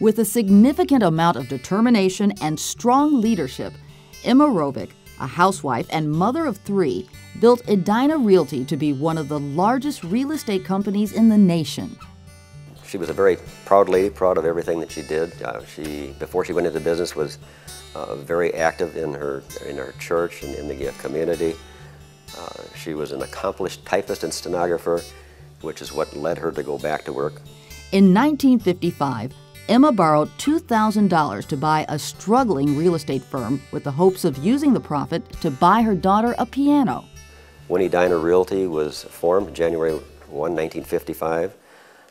With a significant amount of determination and strong leadership, Emma Rovick, a housewife and mother of 3, built Edina Realty to be one of the largest real estate companies in the nation. She was a very proud lady, proud of everything that she did. Before she went into business, was very active in her church and in the community. She was an accomplished typist and stenographer, which is what led her to go back to work. In 1955, Emma borrowed $2,000 to buy a struggling real estate firm with the hopes of using the profit to buy her daughter a piano. When Edina Realty was formed, January 1, 1955,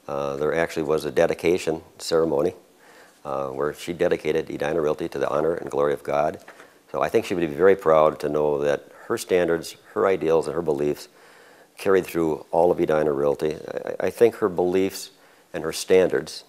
there actually was a dedication ceremony where she dedicated Edina Realty to the honor and glory of God. So I think she would be very proud to know that her standards, her ideals, and her beliefs carried through all of Edina Realty. I think her beliefs and her standards,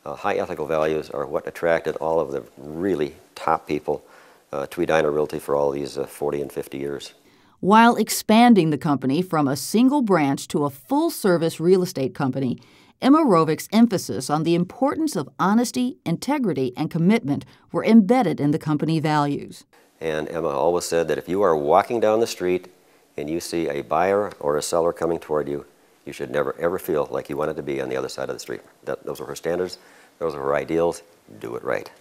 high ethical values, are what attracted all of the really top people to Edina Realty for all these 40 and 50 years. While expanding the company from a single branch to a full-service real estate company, Emma Rovick's emphasis on the importance of honesty, integrity, and commitment were embedded in the company values. And Emma always said that if you are walking down the street and you see a buyer or a seller coming toward you, you should never ever feel like you wanted to be on the other side of the street. Those were her standards, those were her ideals. Do it right.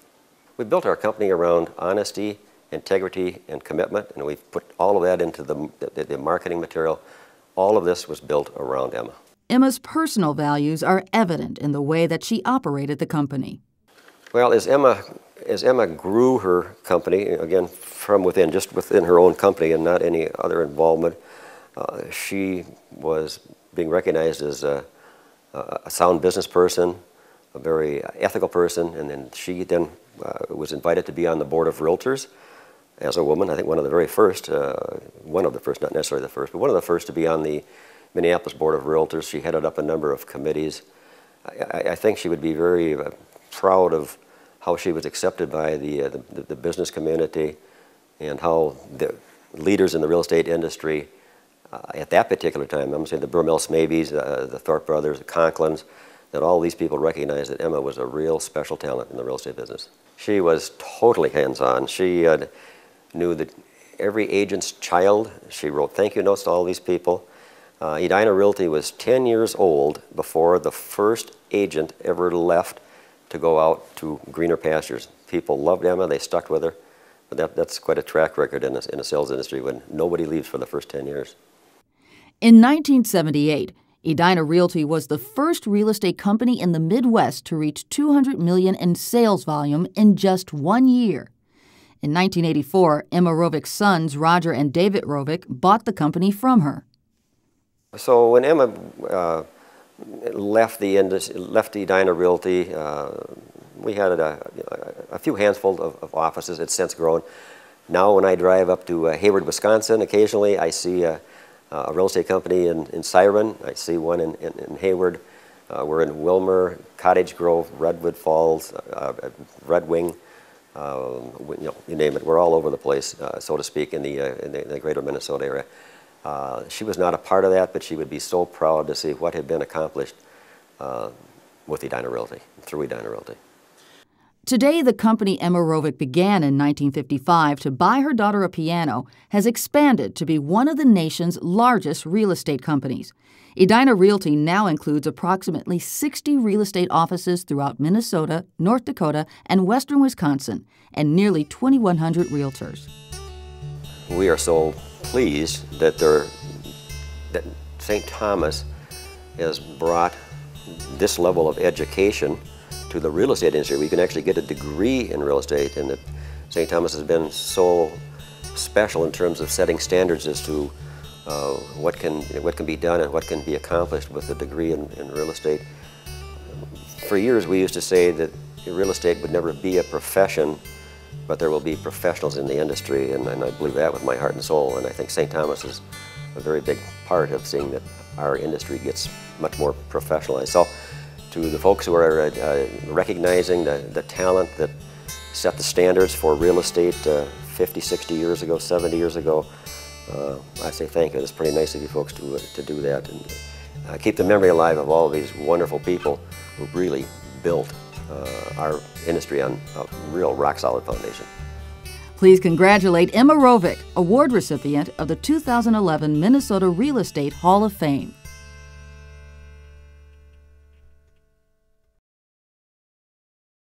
We built our company around honesty, integrity, and commitment, and we've put all of that into the marketing material. All of this was built around Emma. Emma's personal values are evident in the way that she operated the company. Well, as Emma grew her company, again, from within, just within her own company and not any other involvement, she was being recognized as a sound business person, a very ethical person, and then she was invited to be on the board of realtors as a woman. I think one of the first, not necessarily the first, but one of the first to be on the Minneapolis Board of Realtors. She headed up a number of committees. I think she would be very proud of how she was accepted by the business community and how the leaders in the real estate industry at that particular time, I'm going to say the Brumell-Smabies, the Thorpe brothers, the Conklins, that all these people recognized that Emma was a real special talent in the real estate business. She was totally hands-on. She knew that every agent's child. She wrote thank you notes to all these people. Edina Realty was 10 years old before the first agent ever left to go out to greener pastures. People loved Emma, they stuck with her, but that's quite a track record in a sales industry when nobody leaves for the first 10 years. In 1978, Edina Realty was the first real estate company in the Midwest to reach $200 million in sales volume in just 1 year. In 1984, Emma Rovick's sons, Roger and David Rovick, bought the company from her. So when Emma left Edina Realty, we had a few handfuls of offices. It's since grown. Now when I drive up to Hayward, Wisconsin, occasionally I see a real estate company in Siren. I see one in Hayward. We're in Wilmer, Cottage Grove, Redwood Falls, Red Wing, you name it. We're all over the place, so to speak, in the greater Minnesota area. She was not a part of that, but she would be so proud to see what had been accomplished with Edina Realty, through Edina Realty. Today, the company Emma Rovick began in 1955 to buy her daughter a piano has expanded to be one of the nation's largest real estate companies. Edina Realty now includes approximately 60 real estate offices throughout Minnesota, North Dakota, and western Wisconsin, and nearly 2,100 realtors. We are so pleased that St. Thomas has brought this level of education to the real estate industry. We can actually get a degree in real estate, and that St. Thomas has been so special in terms of setting standards as to what can be done and what can be accomplished with a degree in real estate. For years we used to say that real estate would never be a profession, but there will be professionals in the industry, and I believe that with my heart and soul, and I think St. Thomas is a very big part of seeing that our industry gets much more professionalized. So to the folks who are recognizing the talent that set the standards for real estate 50, 60 years ago, 70 years ago, I say thank you. It's pretty nice of you folks to do that and keep the memory alive of all these wonderful people who really built our industry on a real rock-solid foundation. Please congratulate Emma Rovick, award recipient of the 2011 Minnesota Real Estate Hall of Fame.